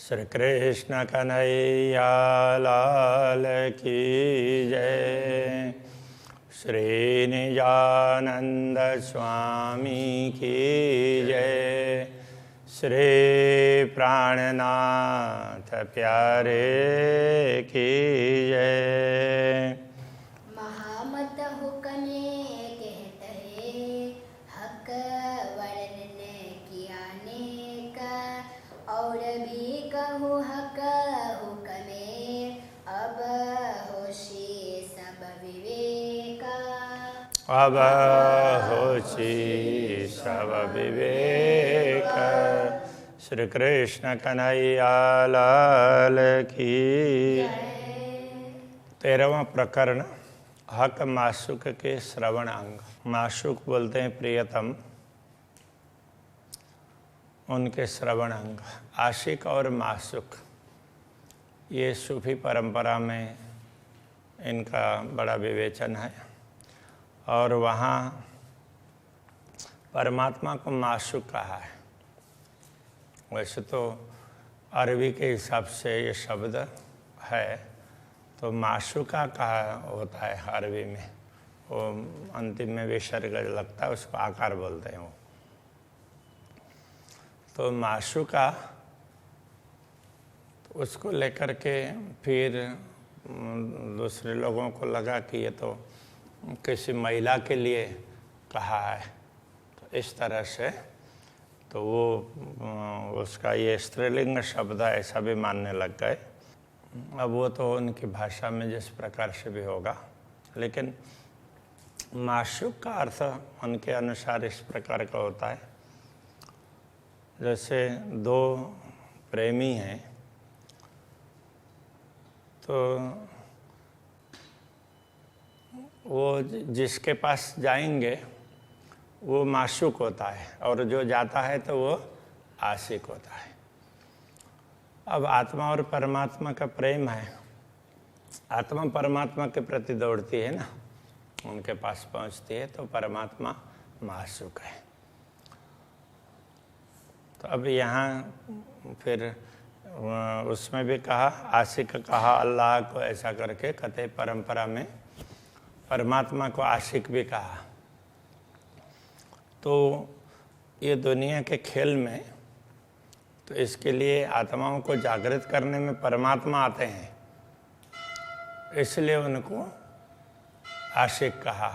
श्री कृष्ण कन्हैया लाल की जय। श्री निजानंद स्वामी की जय। श्री प्राणनाथ प्यारे की जय। महामत हुक्मे कहते हक वर्णन किया नेक और भी कहूँ हक हुक्मे अब होशी सब विवेका। अब होशी सब विवेक। श्री कृष्ण कन्हैया लाल की। 13वां प्रकरण हक माशुक के श्रवण अंग। माशुक बोलते हैं प्रियतम, उनके श्रवण अंग। आशिक और माशुक ये सूफी परंपरा में इनका बड़ा विवेचन है, और वहाँ परमात्मा को माशुक कहा है। वैसे तो अरबी के हिसाब से ये शब्द है, तो माशुका कहा होता है अरबी में। वो अंतिम में विसर्ग लगता है, उसको आकार बोलते हैं वो। तो माशुका, तो उसको लेकर के फिर दूसरे लोगों को लगा कि ये तो किसी महिला के लिए कहा है, तो इस तरह से तो वो उसका ये स्त्रीलिंग शब्द है ऐसा भी मानने लग गए। अब वो तो उनकी भाषा में जिस प्रकार से भी होगा, लेकिन माशुक का अर्थ उनके अनुसार इस प्रकार का होता है, जैसे दो प्रेमी हैं तो वो जिसके पास जाएंगे वो माशुक होता है, और जो जाता है तो वो आशिक होता है। अब आत्मा और परमात्मा का प्रेम है। आत्मा परमात्मा के प्रति दौड़ती है ना, उनके पास पहुंचती है, तो परमात्मा माशुक है। तो अब यहाँ फिर उसमें भी कहा, आशिक कहा अल्लाह को, ऐसा करके कथे परंपरा में परमात्मा को आशिक भी कहा। तो ये दुनिया के खेल में, तो इसके लिए आत्माओं को जागृत करने में परमात्मा आते हैं, इसलिए उनको आशिक कहा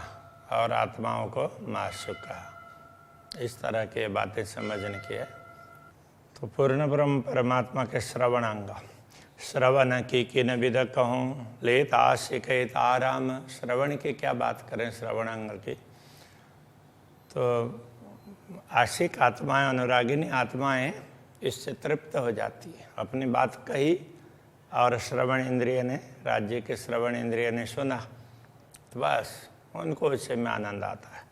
और आत्माओं को माशुक कहा। इस तरह की बातें समझने की है। तो पूर्ण ब्रह्म परमात्मा के श्रवण अंग। श्रवण की किन विद कहूँ, लेत आशिक आराम। श्रवण की क्या बात करें, श्रवण अंग की। तो आशिक आत्माएं, अनुरागिनी आत्माएं इससे तृप्त हो जाती है। अपनी बात कही और श्रवण इंद्रिय ने, राज्य के श्रवण इंद्रिय ने सुना, तो बस उनको इससे में आनंद आता है।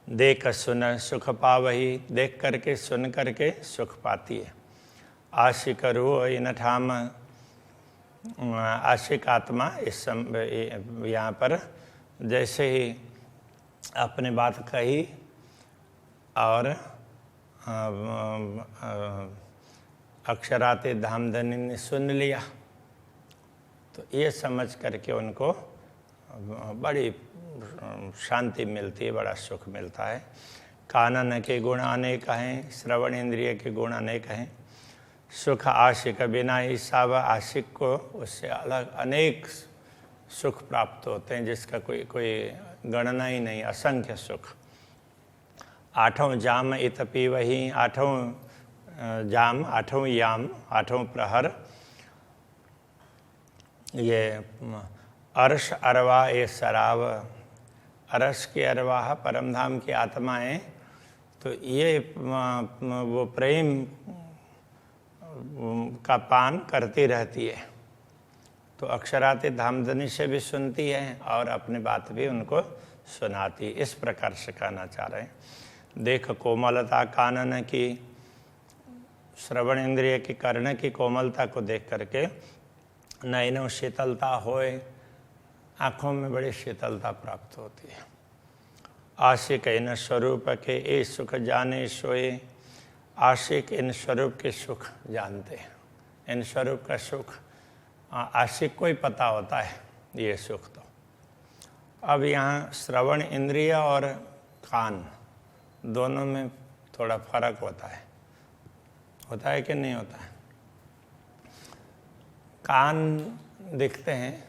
देख सुन सुख पावही, देख करके सुन करके सुख पाती है। आशिक रो इन ठाम। आशिक आत्मा इस यहाँ पर जैसे ही अपने बात कही और अक्षराते धामधनी ने सुन लिया, तो ये समझ करके उनको बड़ी शांति मिलती है, बड़ा सुख मिलता है। कानन के गुण अनेक हैं, श्रवण इंद्रिय के गुण अनेक हैं। सुख आशिक बिना ही सब। आशिक को उससे अलग अनेक सुख प्राप्त होते हैं, जिसका कोई गणना ही नहीं, असंख्य सुख। आठों जाम इत पीवही। आठों जाम, आठों याम, आठों प्रहर, ये अर्श अरवा ए शराब। अर्श की अरवाह परमधाम की आत्माएं, तो ये वो प्रेम का पान करती रहती है। तो अक्षराते धामधनी से भी सुनती है और अपनी बात भी उनको सुनाती। इस प्रकार से कहना चाह रहे हैं। देख कोमलता कानन की, श्रवण इंद्रिय की कर्ण की कोमलता को देख करके नयनों शीतलता होए, आँखों में बड़ी शीतलता प्राप्त होती है। आशिक न स्वरूप के ए सुख जाने सोए। आशिक इन स्वरूप के सुख जानते हैं। इन स्वरूप का सुख आशिक को ही पता होता है, ये सुख तो। अब यहाँ श्रवण इंद्रिय और कान दोनों में थोड़ा फर्क होता है कि नहीं होता है? कान दिखते हैं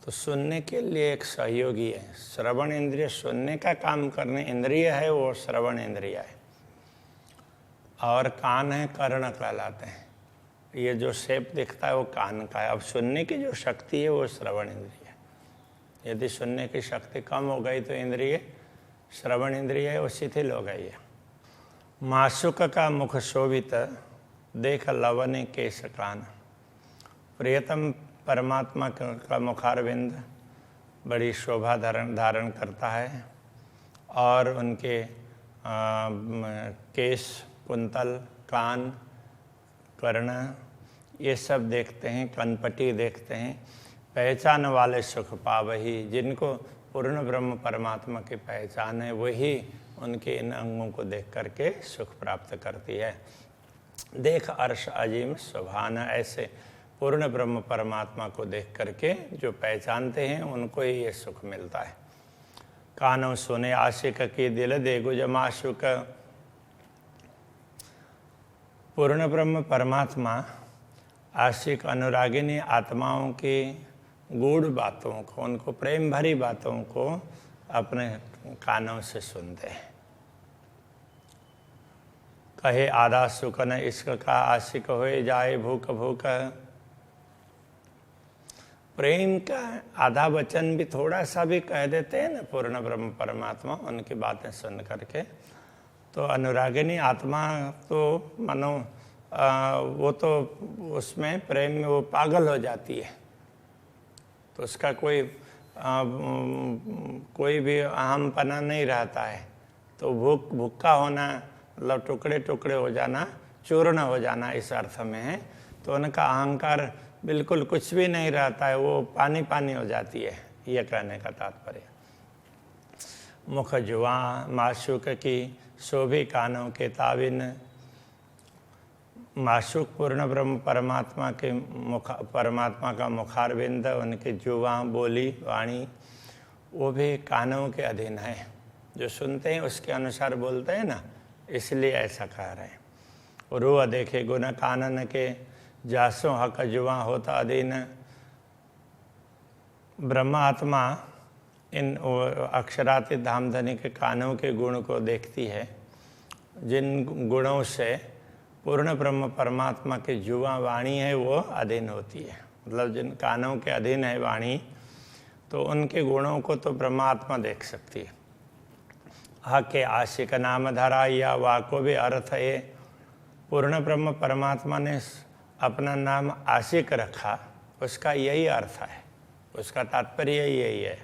तो सुनने के लिए एक सहयोगी है। श्रवण इंद्रिय सुनने का काम करने इंद्रिय है, वो श्रवण इंद्रिय है। और कान है, कर्ण कहलाते हैं। ये जो शेप दिखता है वो कान का है। अब सुनने की जो शक्ति है वो श्रवण इंद्रिय है। यदि सुनने की शक्ति कम हो गई तो इंद्रिय श्रवण इंद्रिय है वो शिथिल हो गई है। माशुक का मुख शोभित देख लवने केश कान। प्रियतम परमात्मा का मुखारविंद बड़ी शोभा धारण करता है और उनके केश, कुंतल, कान, कर्ण ये सब देखते हैं, कनपटी देखते हैं। पहचान वाले सुख पावही, जिनको पूर्ण ब्रह्म परमात्मा की पहचान है वही उनके इन अंगों को देख करके सुख प्राप्त करती है। देख अर्श अजीम सुभान, ऐसे पूर्ण ब्रह्म परमात्मा को देख करके जो पहचानते हैं उनको ही ये सुख मिलता है। कानों सुने आशिक की दिल दे गुज माशुक। पूर्ण ब्रह्म परमात्मा आशिक अनुरागिनी आत्माओं की गूढ़ बातों को, उनको प्रेम भरी बातों को अपने कानों से सुनते हैं। कहे आधा सुख न इश्क का आशिक होए जाए भूख भूख। प्रेम का आधा वचन भी थोड़ा सा भी कह देते हैं ना पूर्ण ब्रह्म परमात्मा उनकी बातें सुन करके, तो अनुरागिनी आत्मा तो मानो वो तो उसमें प्रेम में वो पागल हो जाती है। तो उसका कोई भी अहमपना नहीं रहता है। तो भूखा होना मतलब टुकड़े टुकड़े हो जाना, चूर्ण हो जाना इस अर्थ में है। तो उनका अहंकार बिल्कुल कुछ भी नहीं रहता है, वो पानी पानी हो जाती है, ये कहने का तात्पर्य। मुख जुआ माशुक की शोभी कानों के ताबिन। माशुक पूर्ण ब्रह्म परमात्मा के परमात्मा का मुखारविंद, उनके जुआ बोली वाणी वो भी कानों के अधीन है। जो सुनते हैं उसके अनुसार बोलते हैं ना, इसलिए ऐसा कह रहे हैं। रूह देखे गुण कानन के जासों हक जुआ होता अधीन। ब्रह्मात्मा इन अक्षरातीत धामधनी के कानों के गुण को देखती है, जिन गुणों से पूर्ण ब्रह्म परमात्मा की जुआ वाणी है वो अधीन होती है। मतलब जिन कानों के अधीन है वाणी, तो उनके गुणों को तो ब्रह्मात्मा देख सकती है। हक के आशिक नाम धरा या वाको भी अर्थ है। पूर्ण ब्रह्म परमात्मा ने अपना नाम आशिक रखा, उसका यही अर्थ है, उसका तात्पर्य यही है।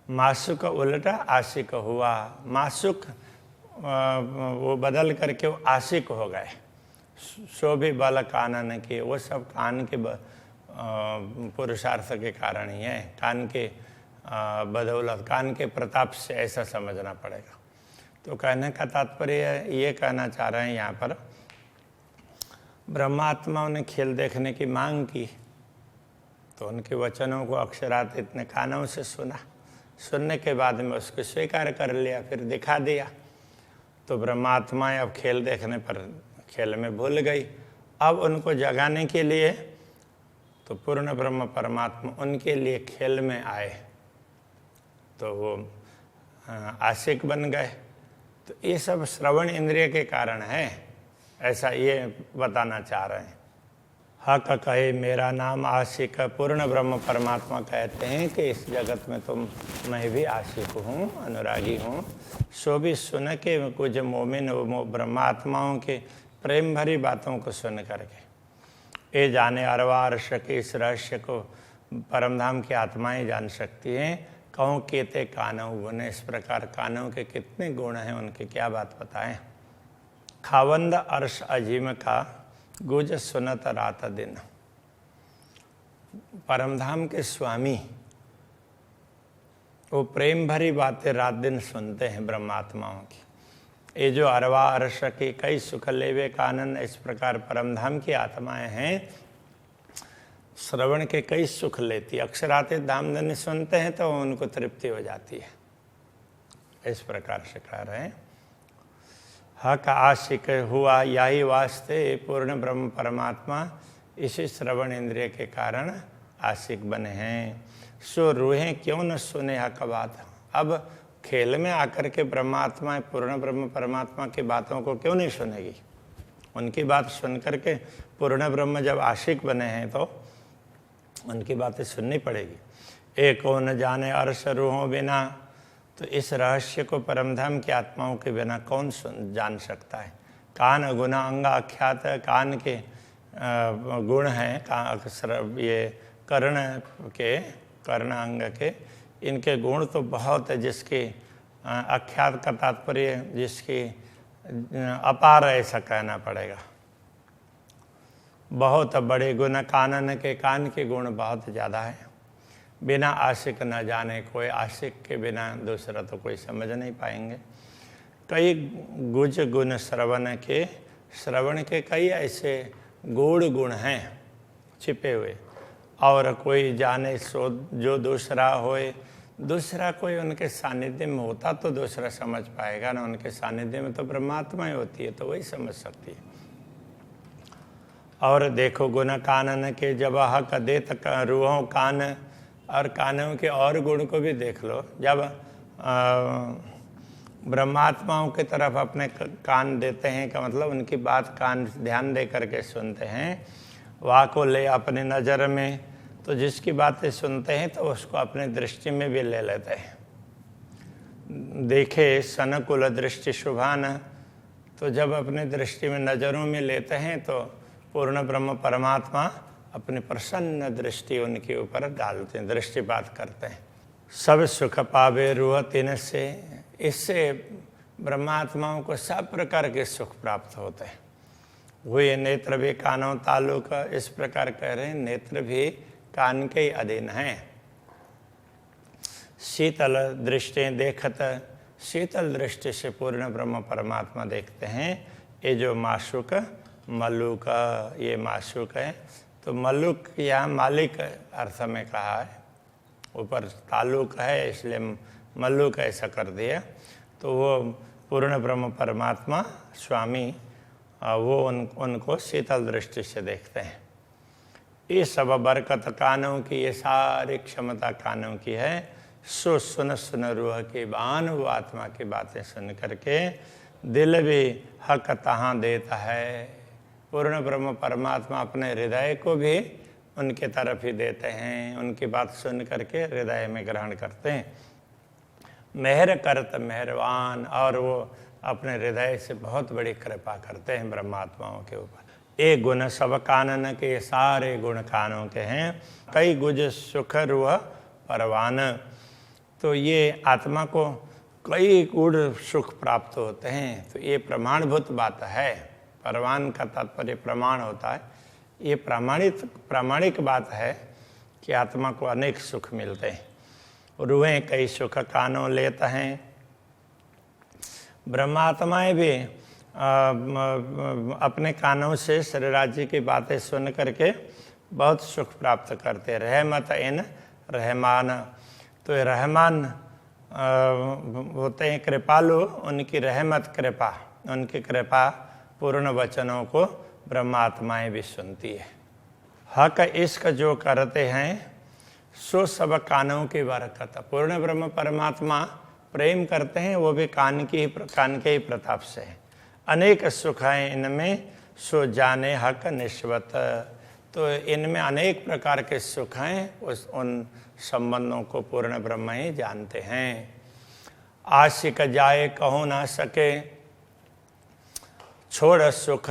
माशुक उल्टा आशिक हुआ। माशुक वो बदल करके वो आशिक हो गए। शोभी बल कानन के, वो सब कान के पुरुषार्थ के कारण ही है, कान के बदौलत, कान के प्रताप से ऐसा समझना पड़ेगा। तो कहने का तात्पर्य ये कहना चाह रहे हैं यहाँ पर, ब्रह्मात्माओं ने खेल देखने की मांग की तो उनके वचनों को अक्षरात इतने कानों से सुना, सुनने के बाद में उसको स्वीकार कर लिया, फिर दिखा दिया। तो ब्रह्मात्माएं अब खेल देखने पर खेल में भूल गई। अब उनको जगाने के लिए तो पूर्ण ब्रह्म परमात्मा उनके लिए खेल में आए, तो वो आशिक बन गए। तो ये सब श्रवण इंद्रिय के कारण है, ऐसा ये बताना चाह रहे हैं। हक कहे मेरा नाम आशिक। पूर्ण ब्रह्म परमात्मा कहते हैं कि इस जगत में तो मैं भी आशिक हूँ, अनुरागी हूँ। सो भी सुन के कुछ मोमिन ब्रह्मात्माओं के प्रेम भरी बातों को सुन करके ये जाने अरवार्श के इस रहस्य को परमधाम की आत्माएं जान सकती हैं। कहूँ केते कानव गुण, इस प्रकार कानों के कितने गुण हैं, उनकी क्या बात बताएं। खावंद अर्श अजीम का गुज सुनत रात दिन। परमधाम के स्वामी वो प्रेम भरी बातें रात दिन सुनते हैं ब्रह्मात्माओं की। ये जो अरवा अरस की कई सुख लेवे कानन, इस प्रकार परमधाम की आत्माएं हैं, श्रवण के कई सुख लेती। अक्षराते धामधन्य सुनते हैं तो उनको तृप्ति हो जाती है। इस प्रकार से कह रहे हैं, हक आशिक हुआ यही वास्ते पूर्ण ब्रह्म परमात्मा इसी श्रवण इंद्रिय के कारण आशिक बने हैं। सो रूहें क्यों न सुने हक बात। अब खेल में आकर के ब्रह्मात्मा पूर्ण ब्रह्म परमात्मा की बातों को क्यों नहीं सुनेगी। उनकी बात सुन करके पूर्ण ब्रह्म जब आशिक बने हैं तो उनकी बातें सुननी पड़ेगी। एक को न जाने अर्श रूहों बिना, तो इस रहस्य को परमधाम की आत्माओं के बिना कौन जान सकता है। कान गुना अंगा आख्यात, कान के गुण हैं, ये कर्ण अंग के, इनके गुण तो बहुत है, जिसकी आख्यात का तात्पर्य जिसकी अपार ऐसा कहना पड़ेगा। बहुत बड़े गुण कानन के, कान के गुण बहुत ज़्यादा है। बिना आशिक न जाने, कोई आशिक के बिना दूसरा तो कोई समझ नहीं पाएंगे। कई गुज गुण श्रवण के कई ऐसे गूढ़ गुण हैं छिपे हुए, और कोई जाने सो जो दूसरा होए। दूसरा कोई उनके सानिध्य में होता तो दूसरा समझ पाएगा ना, उनके सानिध्य में तो ब्रह्मात्मा ही होती है, तो वही समझ सकती है। और देखो गुण कानन के, जब हक दे तक रूहों कान, और कानों के और गुण को भी देख लो। जब ब्रह्मात्माओं की तरफ अपने कान देते हैं, का मतलब उनकी बात कान ध्यान दे करके सुनते हैं। वाह को ले अपने नज़र में, तो जिसकी बातें सुनते हैं तो उसको अपने दृष्टि में भी ले लेते हैं। देखे सनकुल दृष्टि शुभान, तो जब अपने दृष्टि में नज़रों में लेते हैं तो पूर्ण ब्रह्म परमात्मा अपनी प्रसन्न दृष्टि उनके ऊपर डालते हैं, दृष्टिपात करते हैं। सब सुख पावे रूह तिन से, इससे ब्रह्मात्माओं को सब प्रकार के सुख प्राप्त होते हैं। हुए नेत्र भी कानों ताल्लुक, इस प्रकार कह रहे हैं नेत्र भी कान के ही अधीन हैं। शीतल दृष्टि देखत, शीतल दृष्टि से पूर्ण ब्रह्म परमात्मा देखते हैं। ये जो माशुक मल्लुक, ये माशुक है, तो मल्लुक यहाँ मालिक अर्थ में कहा है, ऊपर ताल्लुक है इसलिए मल्लुक ऐसा कर दिया। तो वो पूर्ण ब्रह्म परमात्मा स्वामी, वो उनको शीतल दृष्टि से देखते हैं। ये सब बरकत कानों की, ये सारी क्षमता कानों की है। सो सुन सुन रूह की बान, वो आत्मा की बातें सुन करके दिल भी हक तहाँ देता है। पूर्ण ब्रह्म परमात्मा अपने हृदय को भी उनके तरफ ही देते हैं, उनकी बात सुन करके हृदय में ग्रहण करते हैं। मेहर करत मेहरबान, और वो अपने हृदय से बहुत बड़ी कृपा करते हैं ब्रह्मात्माओं के ऊपर। एक गुण सब कानन के, सारे गुण कानों के हैं। कई गुज सुख रूह परवान, तो ये आत्मा को कई गुण सुख प्राप्त होते हैं। तो ये प्रमाणभूत बात है। परवान का तात्पर्य प्रमाण होता है। ये प्रामाणिक बात है कि आत्मा को अनेक सुख मिलते हैं। रूहें कई सुख कानों लेते हैं। ब्रह्मात्माएं भी अपने कानों से शरीर राज्य की बातें सुन करके बहुत सुख प्राप्त करते हैं। रहमत इन रहमान, तो ये रहमान होते हैं कृपालु, उनकी रहमत कृपा, उनकी कृपा पूर्ण वचनों को ब्रह्मात्माएं भी सुनती है। हक इश्क जो करते हैं सो सब कानों की बरकत। पूर्ण ब्रह्म परमात्मा प्रेम करते हैं, वो भी कान के ही प्रताप से है। अनेक सुख हैं इनमें, सो जाने हक निश्वत, तो इनमें अनेक प्रकार के सुख हैं, उन संबंधों को पूर्ण ब्रह्म ही जानते हैं। आशिक जाए कहो ना सके, छोड़ सुख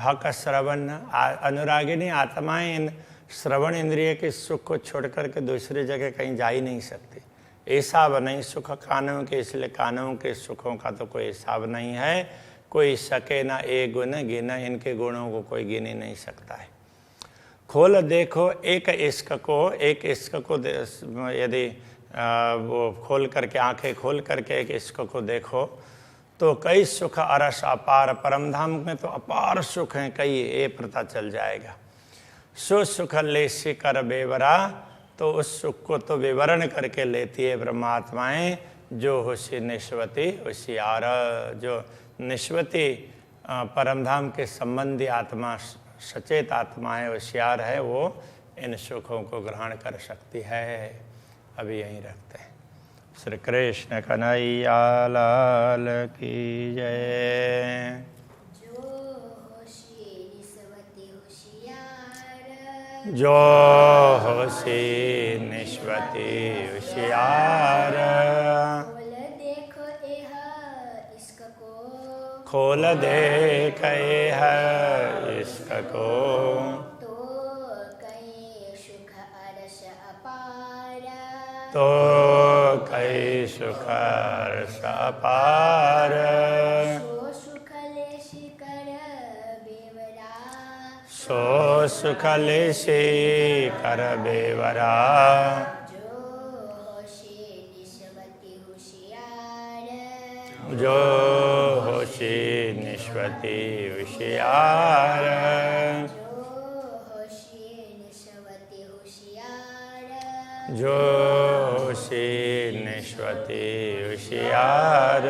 हक श्रवण, अनुरागिनी आत्माएं इन श्रवण इंद्रिय के सुख को छोड़ करके दूसरी जगह कहीं जा ही नहीं सकती। हिसाब नहीं सुख कानों के, इसलिए कानों के सुखों का तो कोई हिसाब नहीं है। कोई सके ना एक गुण गिन, इनके गुणों को कोई गिन ही नहीं सकता है। खोल देखो एक इश्क को यदि वो खोल करके, आंखें खोल करके एक इश्क को देखो तो कई सुख अरस अपार, परम धाम में तो अपार सुख हैं कई, ये पता चल जाएगा। सो सुख लेसी कर बेवरा, तो उस सुख को तो विवरण करके लेती है ब्रह्मात्माएं जो होशी निश्वती होशियार, जो निश्वती परमधाम के संबंधी आत्मा, सचेत आत्मा है, होशियार है, वो इन सुखों को ग्रहण कर सकती है। अभी यहीं रखते हैं। श्री कृष्ण कन्हैया लाल की जय। जो होशी निस्वती होशियार, जो होशी निस्वती होशियार, खोल देखो यह इसको, खोल देख है इसको, तो कहीं सुख अरस अपार, तो कई सुख रस अपार, सो सुख लेशी कर बेवरा, सो सुख लेसी कर बेवरा, जो होशी निस्वती होशियार, जो होशी निस्वती होशियार, जो होशी निस्वती होशियार, जो होशी निस्वती होशियार।